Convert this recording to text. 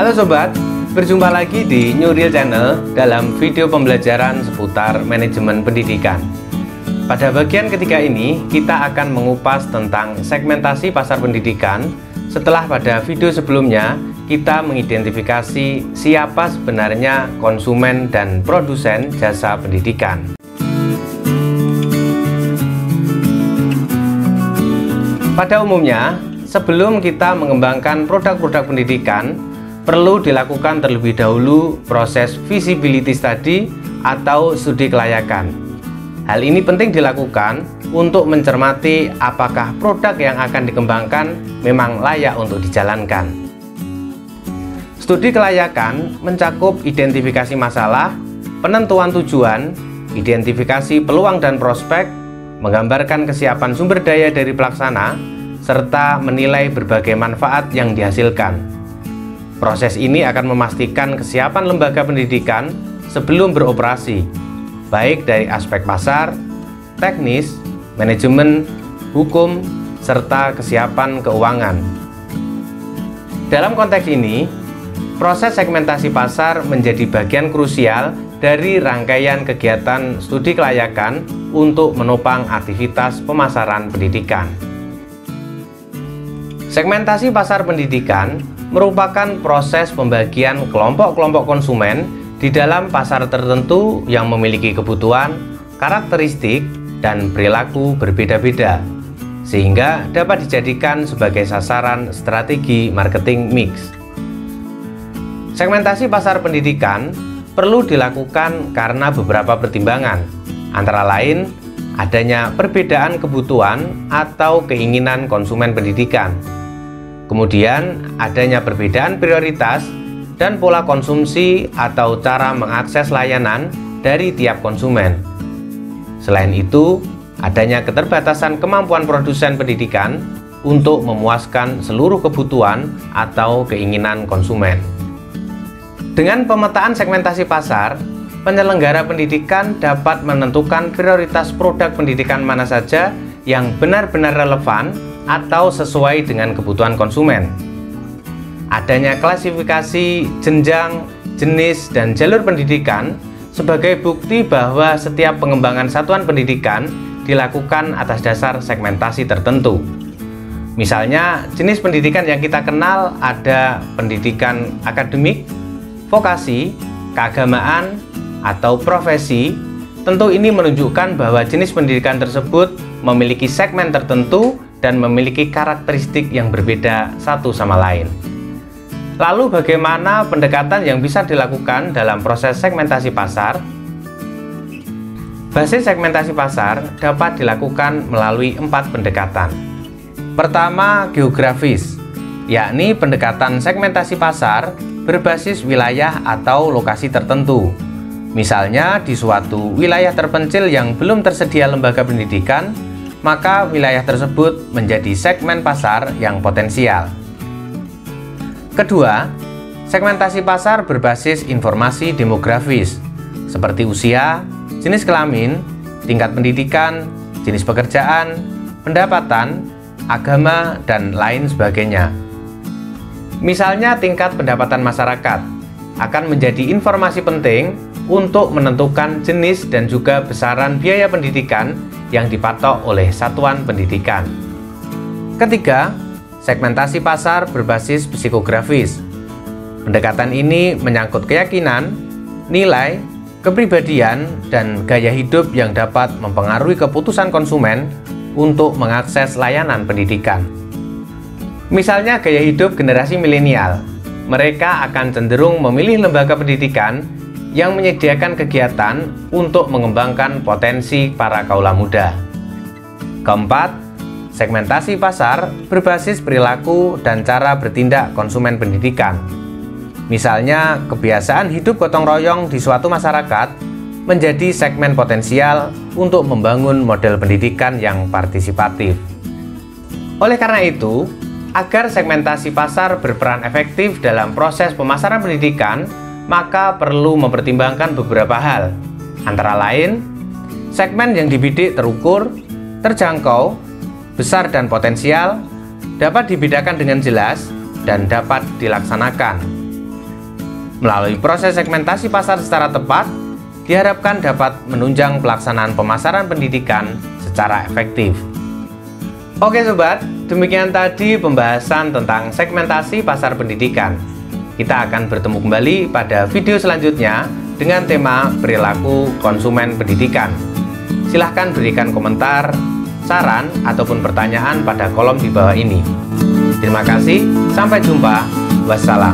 Halo sobat, berjumpa lagi di New Real Channel dalam video pembelajaran seputar manajemen pendidikan. Pada bagian ketiga ini, kita akan mengupas tentang segmentasi pasar pendidikan. Setelah pada video sebelumnya, kita mengidentifikasi siapa sebenarnya konsumen dan produsen jasa pendidikan. Pada umumnya, sebelum kita mengembangkan produk-produk pendidikan, perlu dilakukan terlebih dahulu proses feasibility study atau studi kelayakan. Hal ini penting dilakukan untuk mencermati apakah produk yang akan dikembangkan memang layak untuk dijalankan. Studi kelayakan mencakup identifikasi masalah, penentuan tujuan, identifikasi peluang dan prospek, menggambarkan kesiapan sumber daya dari pelaksana, serta menilai berbagai manfaat yang dihasilkan. Proses ini akan memastikan kesiapan lembaga pendidikan sebelum beroperasi, baik dari aspek pasar, teknis, manajemen, hukum, serta kesiapan keuangan. Dalam konteks ini, proses segmentasi pasar menjadi bagian krusial dari rangkaian kegiatan studi kelayakan untuk menopang aktivitas pemasaran pendidikan. Segmentasi pasar pendidikan merupakan proses pembagian kelompok-kelompok konsumen di dalam pasar tertentu yang memiliki kebutuhan, karakteristik, dan perilaku berbeda-beda, sehingga dapat dijadikan sebagai sasaran strategi marketing mix. Segmentasi pasar pendidikan perlu dilakukan karena beberapa pertimbangan, antara lain adanya perbedaan kebutuhan atau keinginan konsumen pendidikan. Kemudian, adanya perbedaan prioritas dan pola konsumsi atau cara mengakses layanan dari tiap konsumen. Selain itu, adanya keterbatasan kemampuan produsen pendidikan untuk memuaskan seluruh kebutuhan atau keinginan konsumen. Dengan pemetaan segmentasi pasar, penyelenggara pendidikan dapat menentukan prioritas produk pendidikan mana saja yang benar-benar relevan atau sesuai dengan kebutuhan konsumen. Adanya klasifikasi, jenjang, jenis, dan jalur pendidikan sebagai bukti bahwa setiap pengembangan satuan pendidikan dilakukan atas dasar segmentasi tertentu. Misalnya, jenis pendidikan yang kita kenal ada pendidikan akademik, vokasi, keagamaan, atau profesi. Tentu ini menunjukkan bahwa jenis pendidikan tersebut memiliki segmen tertentu dan memiliki karakteristik yang berbeda satu sama lain. Lalu bagaimana pendekatan yang bisa dilakukan dalam proses segmentasi pasar? Basis segmentasi pasar dapat dilakukan melalui 4 pendekatan. Pertama, geografis, yakni pendekatan segmentasi pasar berbasis wilayah atau lokasi tertentu. Misalnya di suatu wilayah terpencil yang belum tersedia lembaga pendidikan, maka wilayah tersebut menjadi segmen pasar yang potensial. Kedua, segmentasi pasar berbasis informasi demografis, seperti usia, jenis kelamin, tingkat pendidikan, jenis pekerjaan, pendapatan, agama, dan lain sebagainya. Misalnya tingkat pendapatan masyarakat akan menjadi informasi penting untuk menentukan jenis dan juga besaran biaya pendidikan yang dipatok oleh satuan pendidikan. Ketiga, segmentasi pasar berbasis psikografis. Pendekatan ini menyangkut keyakinan, nilai, kepribadian, dan gaya hidup yang dapat mempengaruhi keputusan konsumen untuk mengakses layanan pendidikan. Misalnya gaya hidup generasi milenial, mereka akan cenderung memilih lembaga pendidikan yang menyediakan kegiatan untuk mengembangkan potensi para kaula muda. Keempat, segmentasi pasar berbasis perilaku dan cara bertindak konsumen pendidikan. Misalnya, kebiasaan hidup gotong royong di suatu masyarakat menjadi segmen potensial untuk membangun model pendidikan yang partisipatif. Oleh karena itu, agar segmentasi pasar berperan efektif dalam proses pemasaran pendidikan, maka perlu mempertimbangkan beberapa hal, antara lain segmen yang dibidik terukur, terjangkau, besar dan potensial, dapat dibedakan dengan jelas, dan dapat dilaksanakan. Melalui proses segmentasi pasar secara tepat, diharapkan dapat menunjang pelaksanaan pemasaran pendidikan secara efektif. Oke sobat, demikian tadi pembahasan tentang segmentasi pasar pendidikan. Kita akan bertemu kembali pada video selanjutnya dengan tema perilaku konsumen pendidikan. Silahkan berikan komentar, saran, ataupun pertanyaan pada kolom di bawah ini. Terima kasih, sampai jumpa. Wassalam.